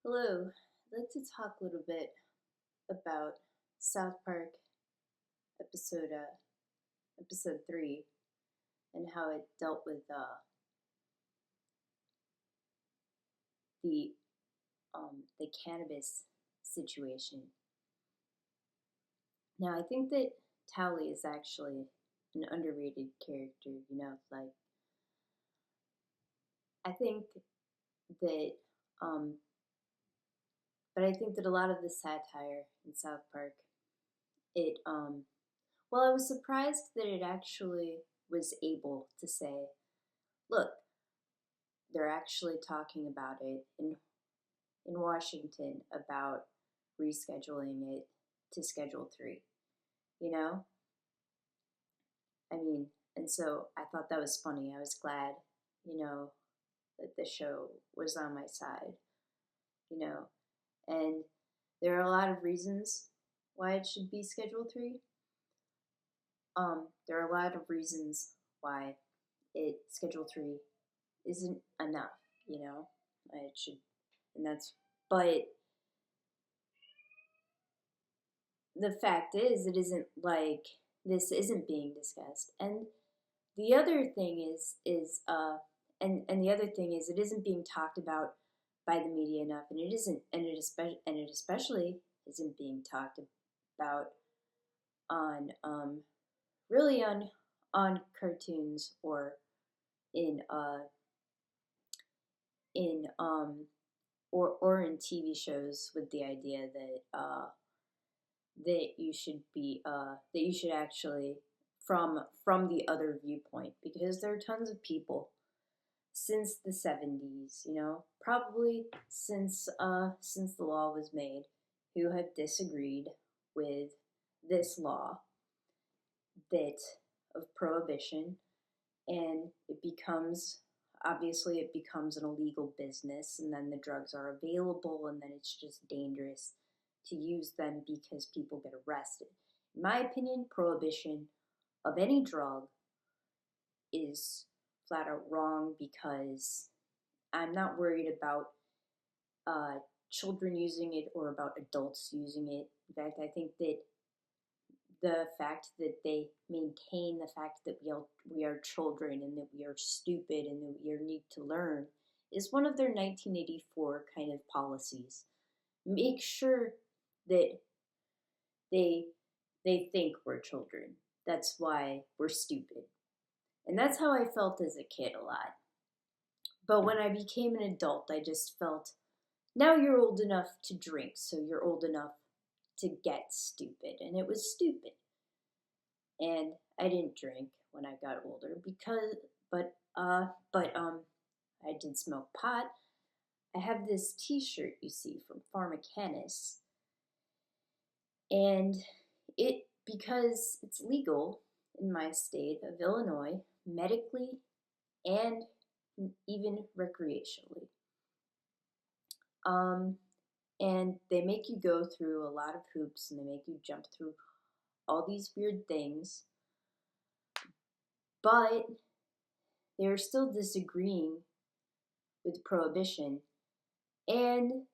Hello, I'd like to talk a little bit about South Park episode episode 3 and how it dealt with the the cannabis situation. Now, I think that Towelie is actually an underrated character. I think that um, but I think that a lot of the satire in South Park, it well, I was surprised that it actually was able to say, look, they're actually talking about it in Washington about rescheduling it to Schedule 3, you know? I mean, and so I thought that was funny. I was glad, you know, that the show was on my side, you know? And there are a lot of reasons why it should be Schedule 3. There are a lot of reasons why Schedule 3 isn't enough, you know? It should, and that's, but the fact is, it isn't like this isn't being discussed. And the other thing and the other thing is, it isn't being talked about by the media enough, and it especially isn't being talked about on really on cartoons or in in or in TV shows, with the idea that you should actually from the other viewpoint, because there are tons of people since the 70s, probably since the law was made, who have disagreed with this law that of prohibition, and it becomes an illegal business, and then the drugs are available, and then it's just dangerous to use them because people get arrested. In my opinion, prohibition of any drug is flat out wrong, because I'm not worried about children using it or about adults using it. In fact, I think that the fact that they maintain the fact that we are children and that we are stupid and that we need to learn is one of their 1984 kind of policies. Make sure that they think we're children. That's why we're stupid. And that's how I felt as a kid a lot. But when I became an adult, I just felt, now you're old enough to drink, so you're old enough to get stupid. And it was stupid. And I didn't drink when I got older but I did smoke pot. I have this t-shirt you see from Pharmacanis, and because it's legal in my state of Illinois, medically and even recreationally. And they make you go through a lot of hoops, and they make you jump through all these weird things, but they're still disagreeing with prohibition. And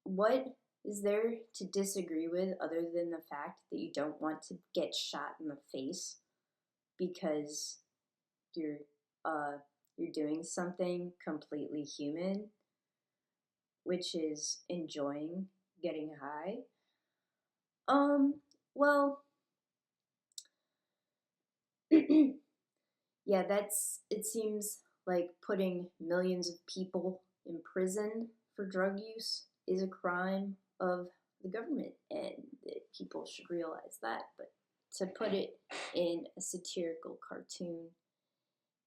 what is there to disagree with other than the fact that you don't want to get shot in the face because you're doing something completely human, which is enjoying getting high? Well, yeah, it seems like putting millions of people in prison for drug use is a crime of the government, and that people should realize that. But to put it in a satirical cartoon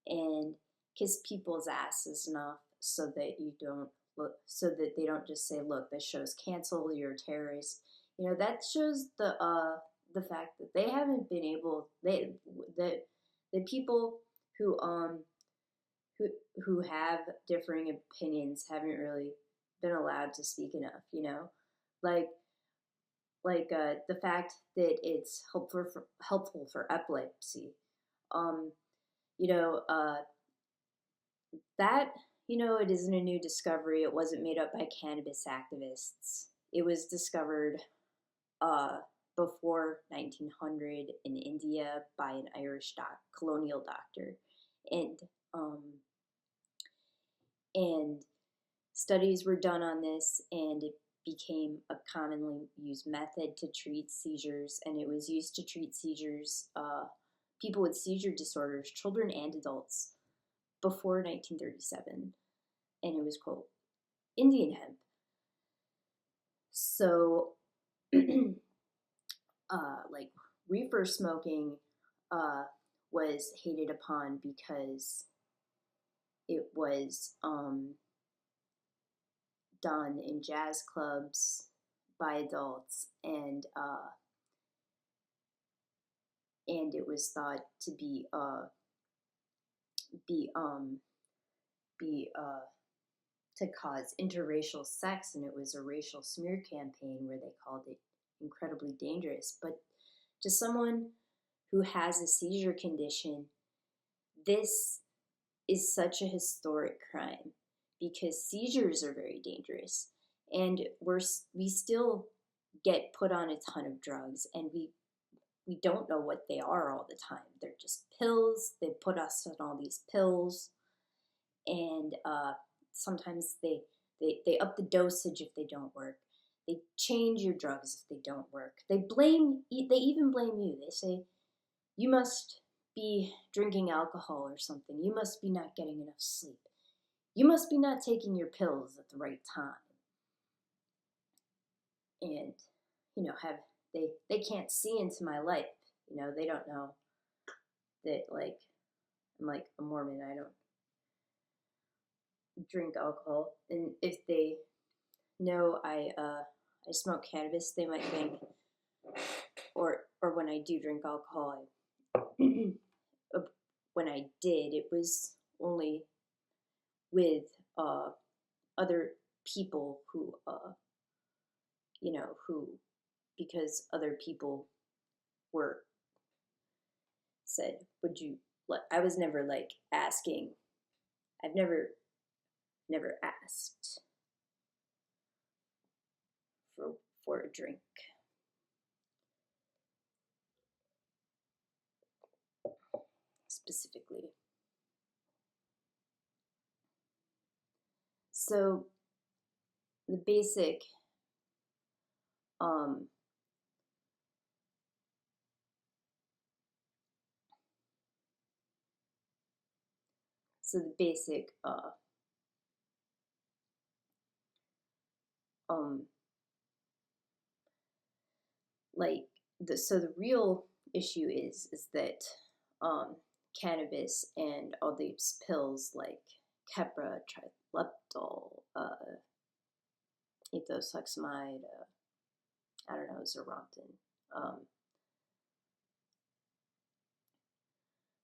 and kiss people's asses enough so that they don't just say, look, this show's canceled, you're a terrorist. That shows the fact that they haven't been able, the people who have differing opinions haven't really been allowed to speak enough. Like the fact that it's helpful for epilepsy. That it isn't a new discovery. It wasn't made up by cannabis activists. It was discovered uh, before 1900 in India by an Irish colonial doctor, and um, and studies were done on this, and it became a commonly used method to treat seizures, and it was used to treat seizures, people with seizure disorders, children and adults, before 1937, and it was called Indian hemp. So, like reefer smoking was hated upon because it was done in jazz clubs by adults, and it was thought to be to cause interracial sex, and it was a racial smear campaign where they called it incredibly dangerous. But to someone who has a seizure condition, this is such a historic crime because seizures are very dangerous, and we still get put on a ton of drugs, and we don't know what they are all the time. They're just pills. They put us on all these pills, and sometimes they up the dosage if they don't work. They change your drugs if they don't work. They even blame you. They say, you must be drinking alcohol or something. You must be not getting enough sleep. You must be not taking your pills at the right time. And, they can't see into my life. They don't know that, like, I'm like a Mormon. I don't drink alcohol. And if they know I smoke cannabis, they might think, or when I do drink alcohol, when I did, it was only with other people who, because other people were said, would you, I was never like asking, I've never asked for a drink. Specifically. So the basic the real issue is that cannabis and all these pills like Keppra, trileptal, ethosuximide, I don't know, Zerontin.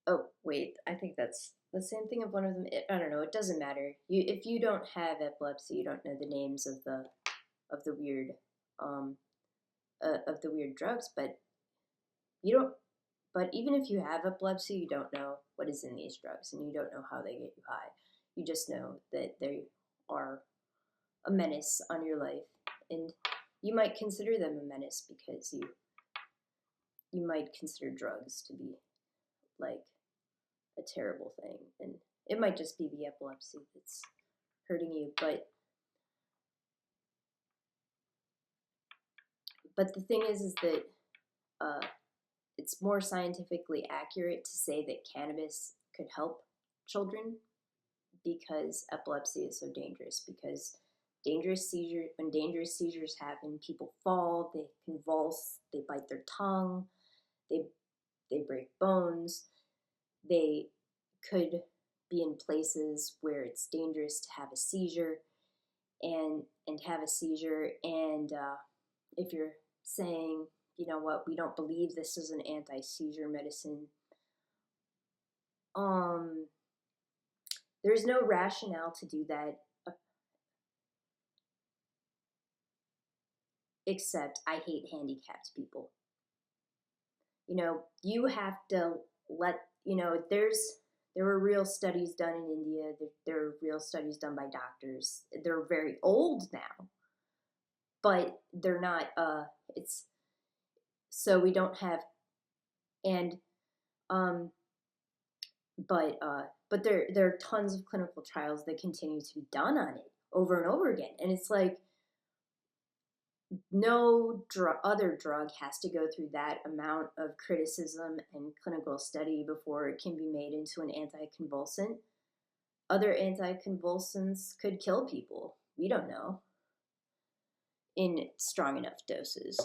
Oh wait, I think that's the same thing of one of them. I don't know. It doesn't matter. If you don't have epilepsy, you don't know the names of the weird drugs, but you don't. But even if you have epilepsy, you don't know what is in these drugs, and you don't know how they get you high. You just know that they are a menace on your life, and you might consider them a menace because you might consider drugs to be like a terrible thing, and it might just be the epilepsy that's hurting you. But the thing is that it's more scientifically accurate to say that cannabis could help children because epilepsy is so dangerous. Because when dangerous seizures happen, people fall, they convulse, they bite their tongue, they break bones. They could be in places where it's dangerous to have a seizure, and have a seizure. And if you're saying, you know what, we don't believe this is an anti-seizure medicine, there's no rationale to do that, except I hate handicapped people. You have to let, there's there were real studies done in India. There are real studies done by doctors. They're very old now, but they're not. It's so we don't have, and but there are tons of clinical trials that continue to be done on it over and over again, and it's like no other drug has to go through that amount of criticism and clinical study before it can be made into an anticonvulsant. Other anticonvulsants could kill people. We don't know. In strong enough doses.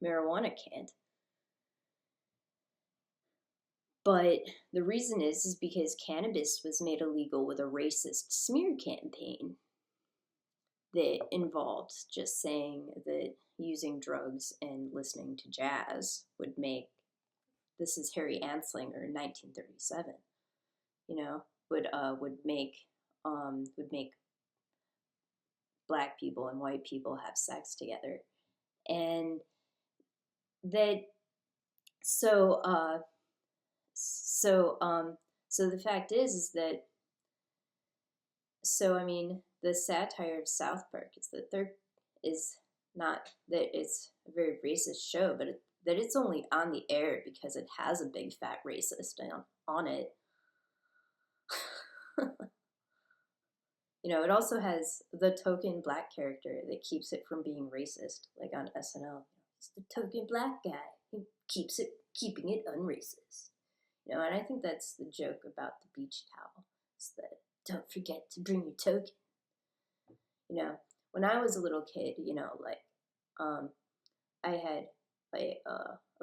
Marijuana can't. But the reason is because cannabis was made illegal with a racist smear campaign that involved just saying that using drugs and listening to jazz would make, this is Harry Anslinger in 1937, would make black people and white people have sex together. And that, so the fact is that, so I mean, the satire of South Park is that there is not that it's a very racist show, but that it's only on the air because it has a big fat racist on it. It also has the token black character that keeps it from being racist, like on SNL. It's the token black guy who keeping it unracist. And I think that's the joke about the beach towel. It's that don't forget to bring your token. When I was a little kid, I had a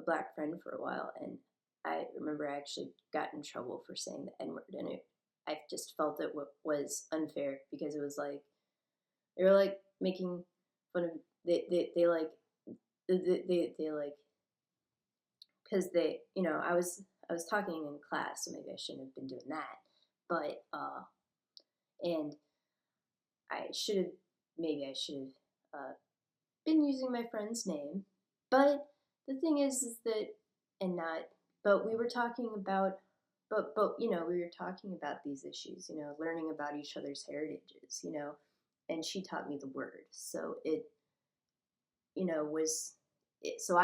black friend for a while, and I remember I actually got in trouble for saying the N-word, and I just felt it was unfair because it was like they were like making fun of they like because they I was talking in class, so maybe I shouldn't have been doing that, but and I should have been using my friend's name, but the thing is that but we were talking about we were talking about these issues, learning about each other's heritages, and she taught me the word, so it was it, so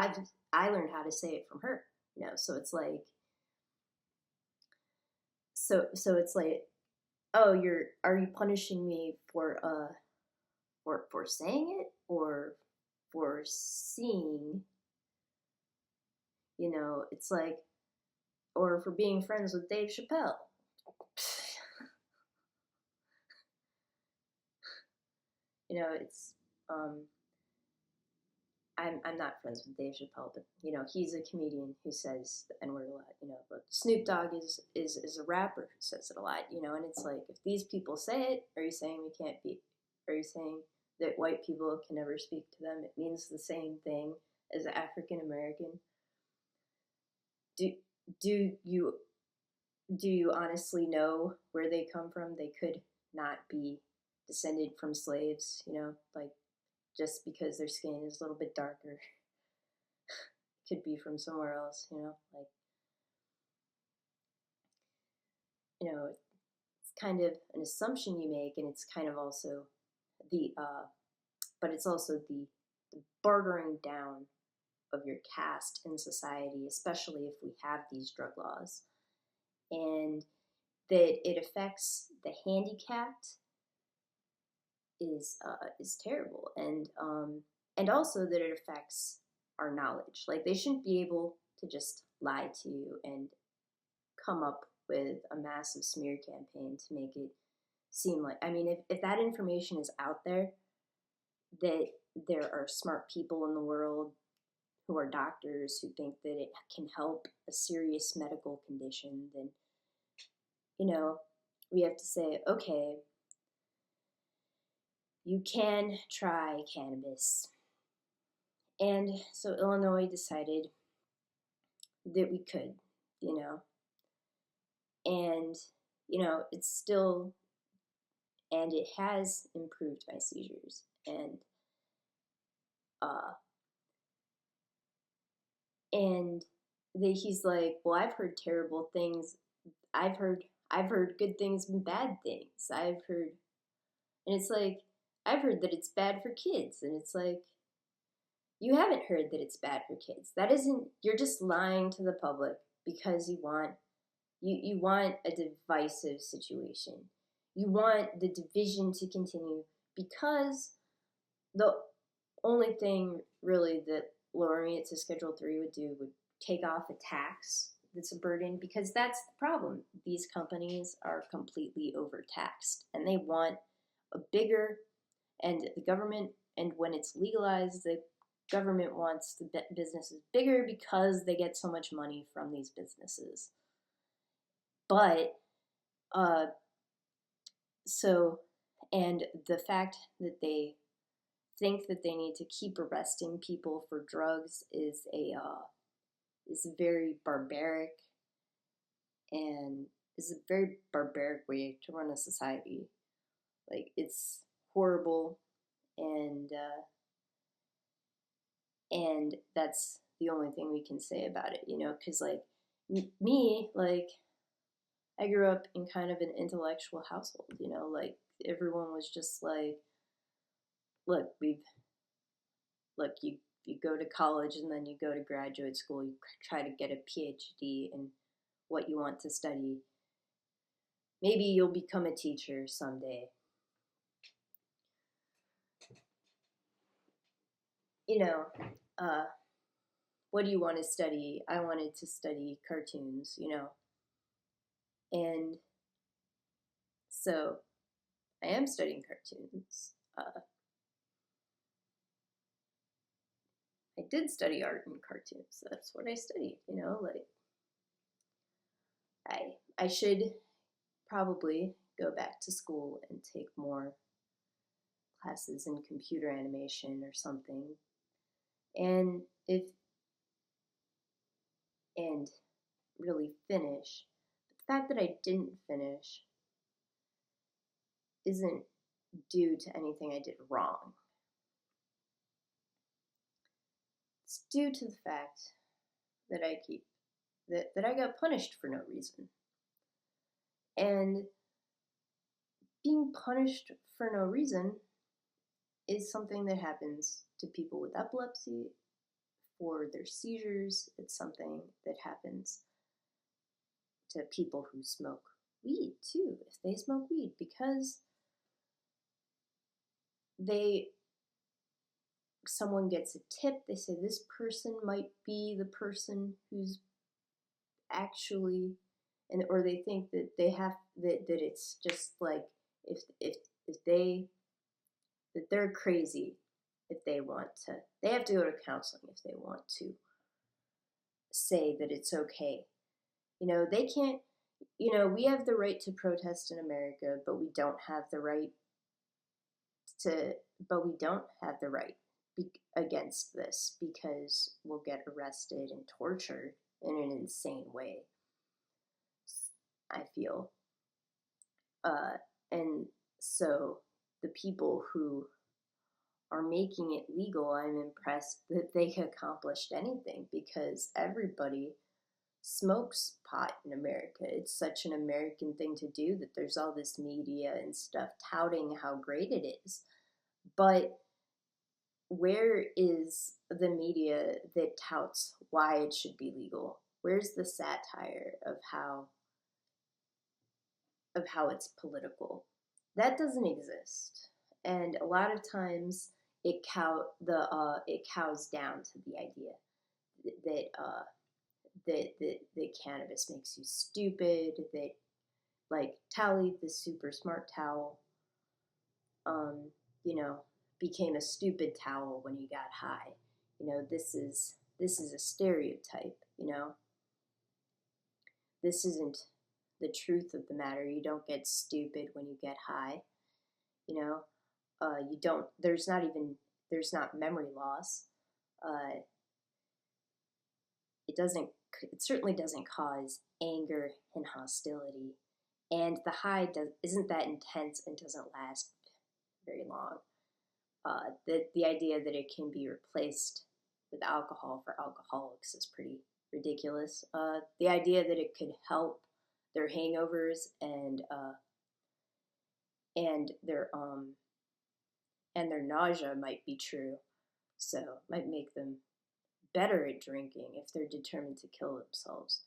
I learned how to say it from her, so it's like so it's like, oh, are you punishing me for saying it or for seeing, it's like, or for being friends with Dave Chappelle. It's I'm not friends with Dave Chappelle, but he's a comedian who says the N-word a lot, but Snoop Dogg is a rapper who says it a lot, and it's like, if these people say it, are you saying are you saying that white people can never speak to them? It means the same thing as African American. Do you honestly know where they come from? They could not be descended from slaves, like just because their skin is a little bit darker. Could be from somewhere else, like, it's kind of an assumption you make, and it's kind of also but it's also the bartering down of your caste in society, especially if we have these drug laws, and that it affects the handicapped is terrible, and also that it affects our knowledge. Like, they shouldn't be able to just lie to you and come up with a massive smear campaign to make it seem like, I mean, if that information is out there, that there are smart people in the world who are doctors who think that it can help a serious medical condition, then, we have to say, okay, you can try cannabis. And so Illinois decided that we could, and, it's still, and it has improved my seizures. And he's like, well, I've heard terrible things. I've heard I've heard good things and bad things. And it's like, I've heard that it's bad for kids, and it's like, you haven't heard that it's bad for kids. That isn't, you're just lying to the public because you want a divisive situation. You want the division to continue because the only thing really that lowering it to Schedule 3 would do would take off a tax that's a burden, because that's the problem. These companies are completely overtaxed, and they want a bigger, and the government, and when it's legalized, the government wants the businesses bigger because they get so much money from these businesses. But so, and the fact that they think that they need to keep arresting people for drugs is very barbaric, and is a very barbaric way to run a society. Like, it's horrible, and that's the only thing we can say about it, you know, because like me, like, I grew up in kind of an intellectual household, you know, like everyone was just like, look, you go to college and then you go to graduate school, you try to get a PhD in what you want to study. Maybe you'll become a teacher someday. You know, what do you want to study? I wanted to study cartoons, you know. And so I am studying cartoons. I did study art and cartoons. That's what I studied, you know, like I should probably go back to school and take more classes in computer animation or something. And really finish. But the fact that I didn't finish isn't due to anything I did wrong. It's due to the fact that I got punished for no reason. And being punished for no reason is something that happens to people with epilepsy, for their seizures. It's something that happens to people who smoke weed too, if they smoke weed, because someone gets a tip, they say this person might be the person who's actually, or they think that they have that it's just like if they're crazy, if they want to, they have to go to counseling if they want to say that it's okay. You know, they can't, you know, we have the right to protest in America, but we don't have the right against this, because we'll get arrested and tortured in an insane way, I feel. And so the people who are making it legal, I'm impressed that they accomplished anything, because everybody smokes pot in America. It's such an American thing to do that there's all this media and stuff touting how great it is. But where is the media that touts why it should be legal? Where's the satire of how it's political? That doesn't exist. And a lot of times it cows down to the idea that cannabis makes you stupid, that like Towelie, the super smart towel, you know, became a stupid towel when he got high. You know, this is a stereotype, you know. This isn't the truth of the matter. You don't get stupid when you get high. You know, you don't, there's not memory loss. It certainly doesn't cause anger and hostility. And the high isn't that intense and doesn't last very long. The idea that it can be replaced with alcohol for alcoholics is pretty ridiculous. The idea that it could help their hangovers and their nausea might be true. So it might make them better at drinking if they're determined to kill themselves.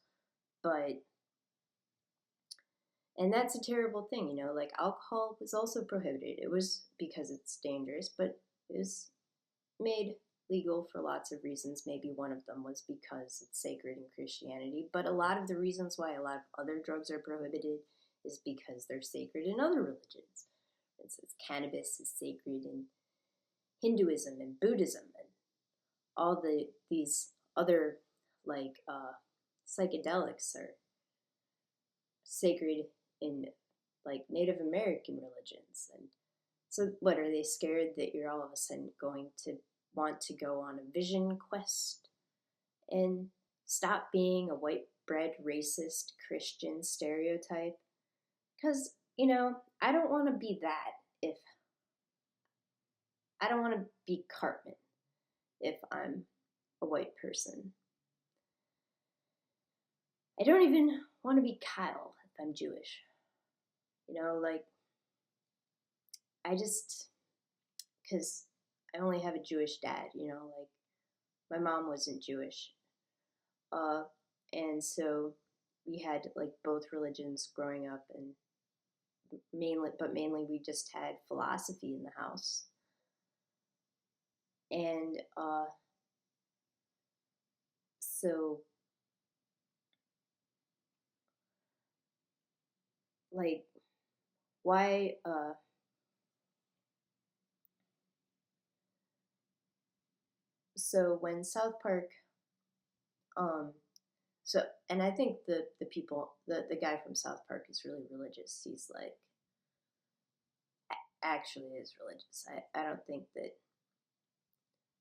And that's a terrible thing, like alcohol was also prohibited. It was because it's dangerous, but it was made legal for lots of reasons. Maybe one of them was because it's sacred in Christianity, but a lot of the reasons why a lot of other drugs are prohibited is because they're sacred in other religions. For instance, cannabis is sacred in Hinduism and Buddhism and all these other like psychedelics are sacred in like Native American religions. And so what, are they scared that you're all of a sudden going to want to go on a vision quest and stop being a white bread racist Christian stereotype? Because I don't want to be that. If I don't want to be Cartman if I'm a white person. I don't even want to be Kyle if I'm Jewish. Like, because I only have a Jewish dad, like, my mom wasn't Jewish. And so we had, like, both religions growing up, and mainly we just had philosophy in the house. And, so, like, why, so when South Park, and I think the people, the guy from South Park is really religious. He's like, actually is religious. I don't think that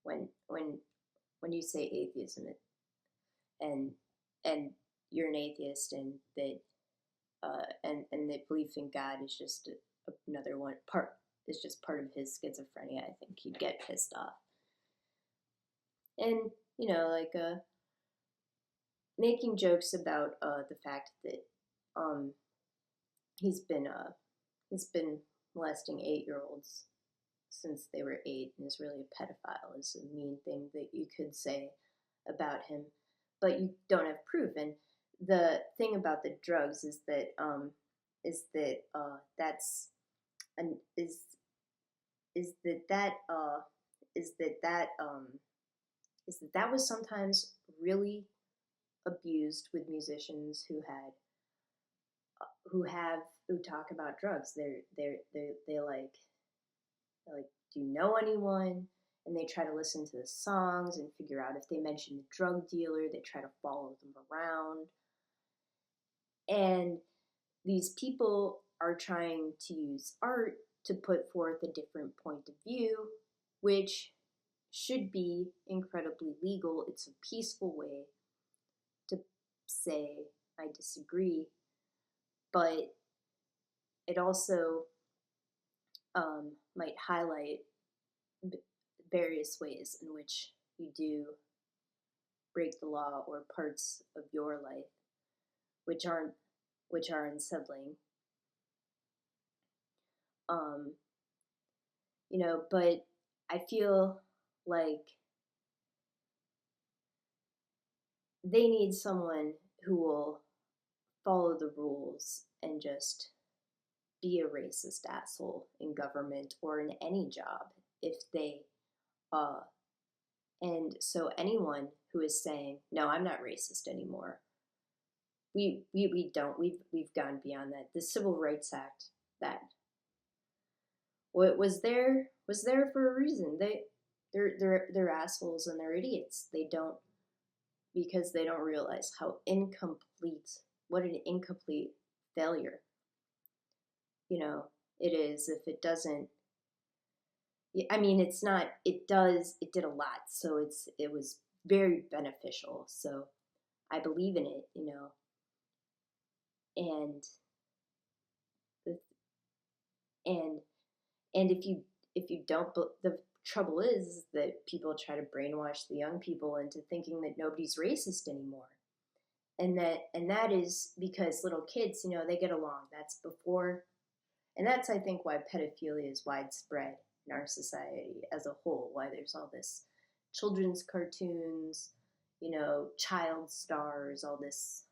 when you say atheism, and you're an atheist, and that and the belief in God is just another part is just part of his schizophrenia, I think he'd get pissed off. And like making jokes about the fact that he's been molesting 8-year-olds since they were 8 and is really a pedophile is a mean thing that you could say about him, but you don't have proof. And the thing about the drugs is that that was sometimes really abused with musicians who talk about drugs. They like, do you know anyone? And they try to listen to the songs and figure out if they mention the drug dealer, they try to follow them around. And these people are trying to use art to put forth a different point of view, which should be incredibly legal. It's a peaceful way to say, I disagree, but it also might highlight various ways in which you do break the law or parts of your life which are unsettling. But I feel like they need someone who will follow the rules and just be a racist asshole in government or in any job if they and so anyone who is saying, no, I'm not racist anymore, we've gone beyond that. The Civil Rights Act, that what was there for a reason. They're assholes and they're idiots. Because they don't realize what an incomplete failure it is if it doesn't. I mean, it's not, it did a lot, so it was very beneficial, so I believe in it, and if you don't, the trouble is that people try to brainwash the young people into thinking that nobody's racist anymore, and that is because little kids, they get along. That's before, and that's, I think, why pedophilia is widespread in our society as a whole. Why there's all this children's cartoons, child stars, all this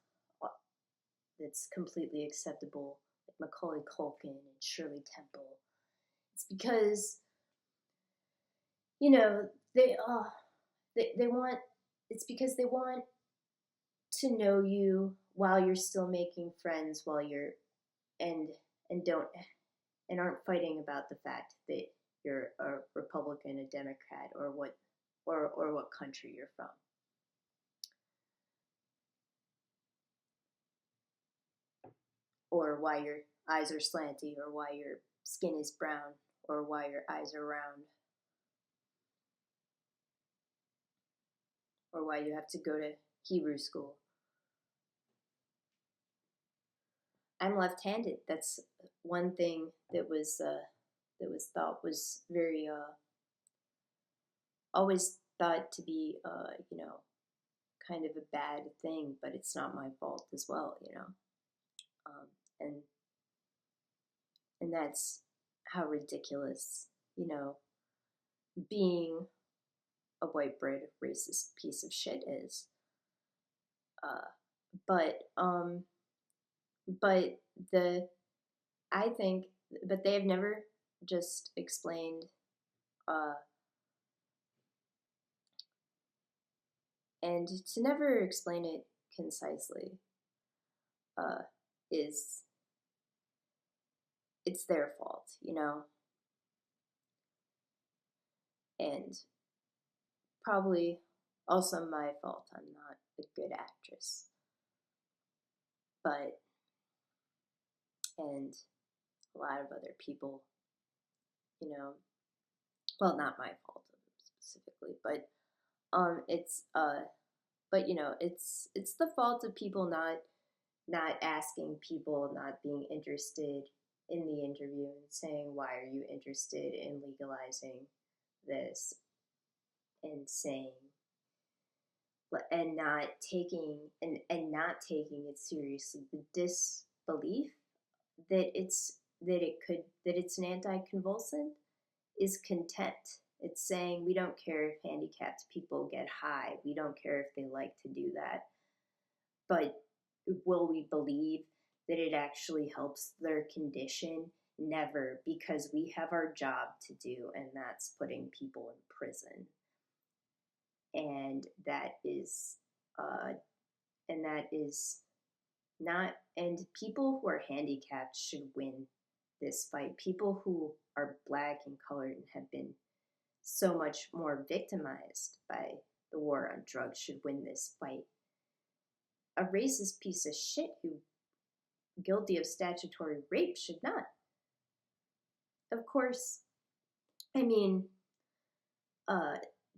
that's completely acceptable, like Macaulay Culkin and Shirley Temple. It's because they want. It's because they want to know you while you're still making friends, while you're and don't and aren't fighting about the fact that you're a Republican, a Democrat, or what country you're from. Or why your eyes are slanty, or why your skin is brown, or why your eyes are round, or why you have to go to Hebrew school. I'm left-handed. That's one thing that was thought was very always thought to be kind of a bad thing, but it's not my fault as well, and that's how ridiculous, being a white bread racist piece of shit is. But the I think, but they have never just explained and to never explain it concisely is it's their fault, and probably also my fault. I'm not a good actress, and a lot of other people, well, not my fault specifically, but it's it's the fault of people not asking people, not being interested in the interview and saying, why are you interested in legalizing this, and saying, and not taking it seriously, the disbelief that it's an anticonvulsant is contempt. It's saying, we don't care if handicapped people get high, we don't care if they like to do that, but will we believe that it actually helps their condition? Never, because we have our job to do, and that's putting people in prison. And that is not, and people who are handicapped should win this fight. People who are Black and colored and have been so much more victimized by the war on drugs should win this fight. A racist piece of shit who guilty of statutory rape should not. Of course, I mean,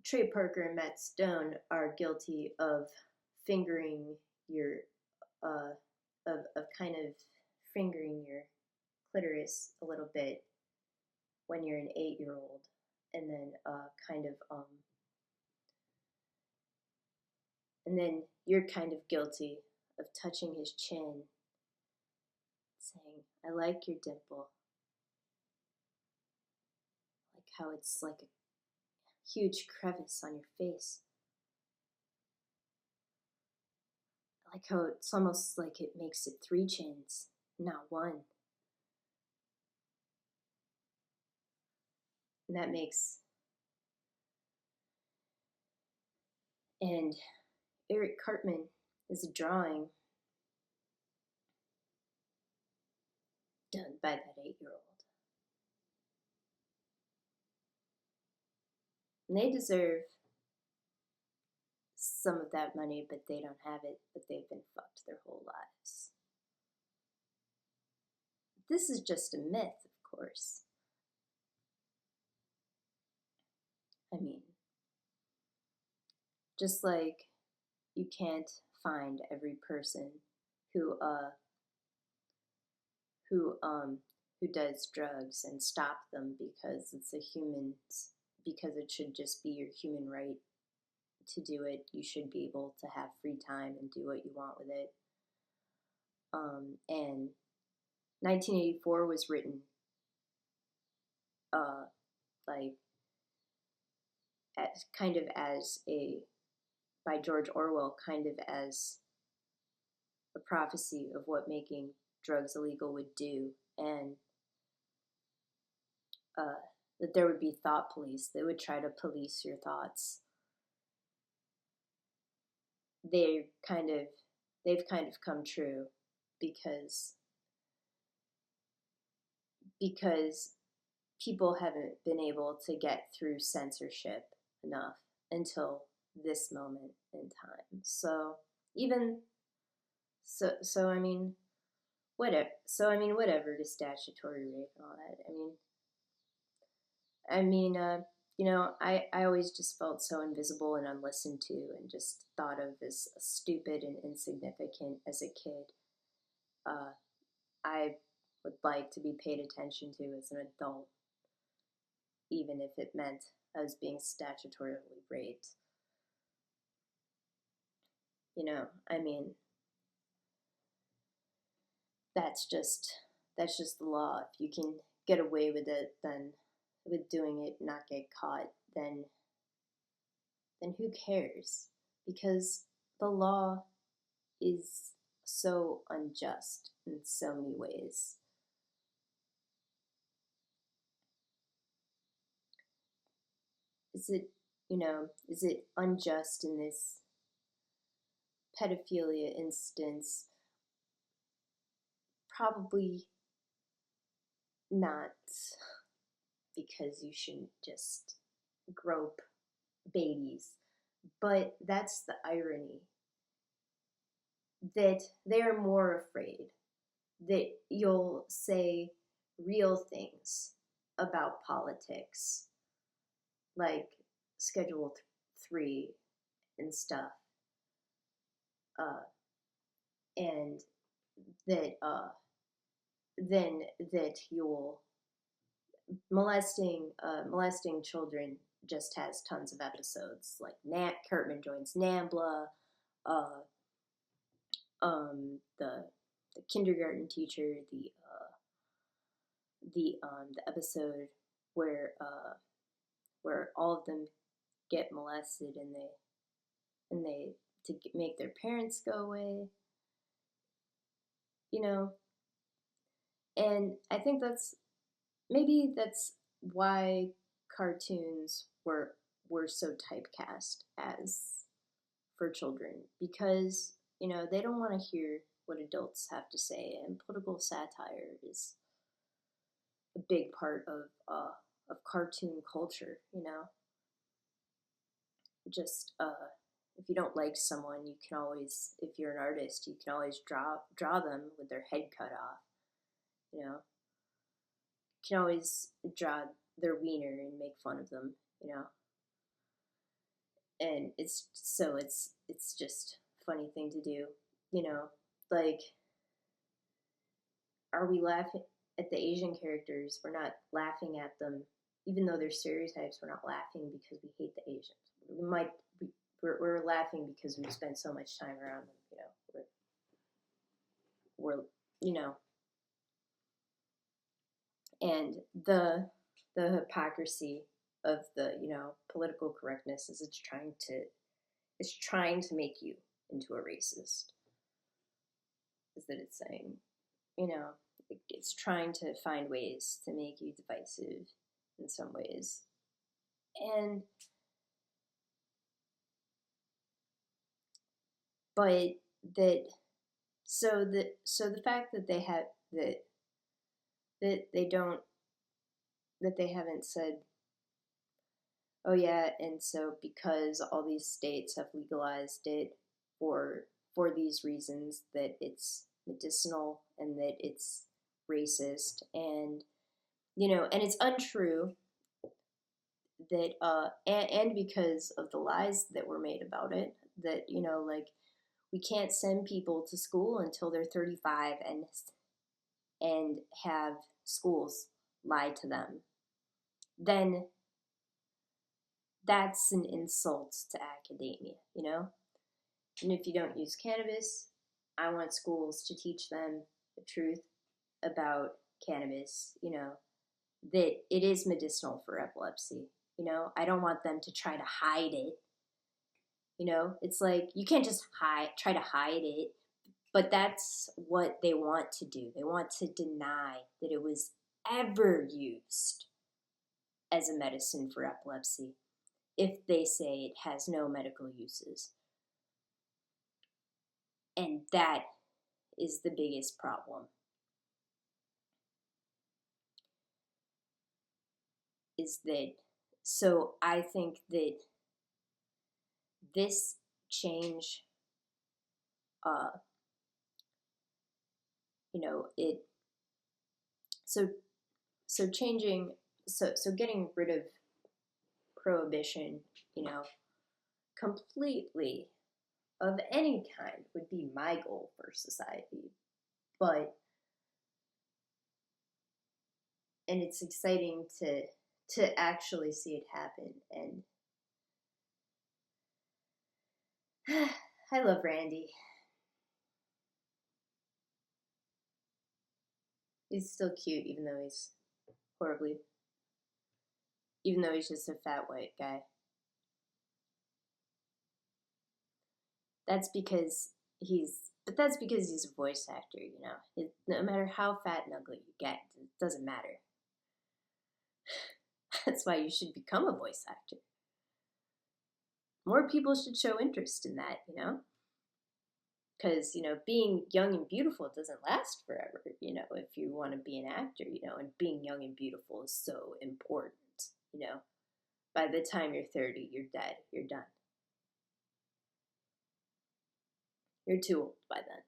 Trey Parker and Matt Stone are guilty of fingering your, of kind of fingering your clitoris a little bit when you're an 8-year-old, and then and then you're kind of guilty of touching his chin, saying, I like your dimple. I like how it's like a huge crevice on your face. I like how it's almost like it makes it 3 chins, not 1. And that makes, and Eric Cartman is a drawing done by that 8-year-old. And they deserve some of that money, but they don't have it, but they've been fucked their whole lives. This is just a myth, of course. I mean, just like you can't find every person who does drugs and stop them because it's because it should just be your human right to do it. You should be able to have free time and do what you want with it. And 1984 was written like as kind of as a by George Orwell, kind of as a prophecy of what making drugs illegal would do, and that there would be thought police that would try to police your thoughts. They've kind of come true because people haven't been able to get through censorship enough until this moment in time. So I mean, whatever. So I mean, whatever to statutory rape and all that. You know, I always just felt so invisible and unlistened to, and just thought of as stupid and insignificant as a kid. I would like to be paid attention to as an adult, even if it meant I was being statutorily raped. You know, I mean, that's just the law. If you can get away with it, then with doing it, not get caught, then who cares? Because the law is so unjust in so many ways. Is it unjust in this pedophilia instance? Probably not, because you shouldn't just grope babies. But that's the irony, that they're more afraid that you'll say real things about politics, like Schedule 3 and stuff, and that then that you'll molesting children just has tons of episodes, like Nat Kurtman joins NAMBLA, the kindergarten teacher, the episode where all of them get molested and they to make their parents go away, you know. And I think that's why cartoons were so typecast as for children, because they don't want to hear what adults have to say, and political satire is a big part of cartoon culture. Just if you don't like someone, you can always, if you're an artist, you can always draw them with their head cut off. You can always draw their wiener and make fun of them. And it's just a funny thing to do. Like, are we laughing at the Asian characters? We're not laughing at them, even though they're stereotypes. We're not laughing because we hate the Asians. We're laughing because we've spent so much time around them. We're and the hypocrisy of the political correctness is it's trying to make you into a racist. Is that it's saying, it's trying to find ways to make you divisive in some ways. And but that so the fact that they have that they haven't said, oh yeah, and so because all these states have legalized it for these reasons, that it's medicinal and that it's racist, and and it's untrue, that and because of the lies that were made about it, that like, we can't send people to school until they're 35 and have schools lie to them, then that's an insult to academia, you know? And if you don't use cannabis, I want schools to teach them the truth about cannabis, you know, that it is medicinal for epilepsy. You know, I don't want them to try to hide it. You know, it's like you can't just try to hide it, but that's what they want to do. They want to deny that it was ever used as a medicine for epilepsy if they say it has no medical uses. And that is the biggest problem. Is that so I think that this change, uh, you know, it so so changing so getting rid of prohibition, you know, completely of any kind would be my goal for society. But and it's exciting to actually see it happen. And I love Randy. He's still cute, even though he's horribly, even though he's just a fat white guy. That's because that's because he's a voice actor, you know. No matter how fat and ugly you get, it doesn't matter. That's why you should become a voice actor. More people should show interest in that, you know? Because, you know, being young and beautiful doesn't last forever, you know, if you want to be an actor, you know, and being young and beautiful is so important, you know. By the time you're 30, you're dead. You're done. You're too old by then.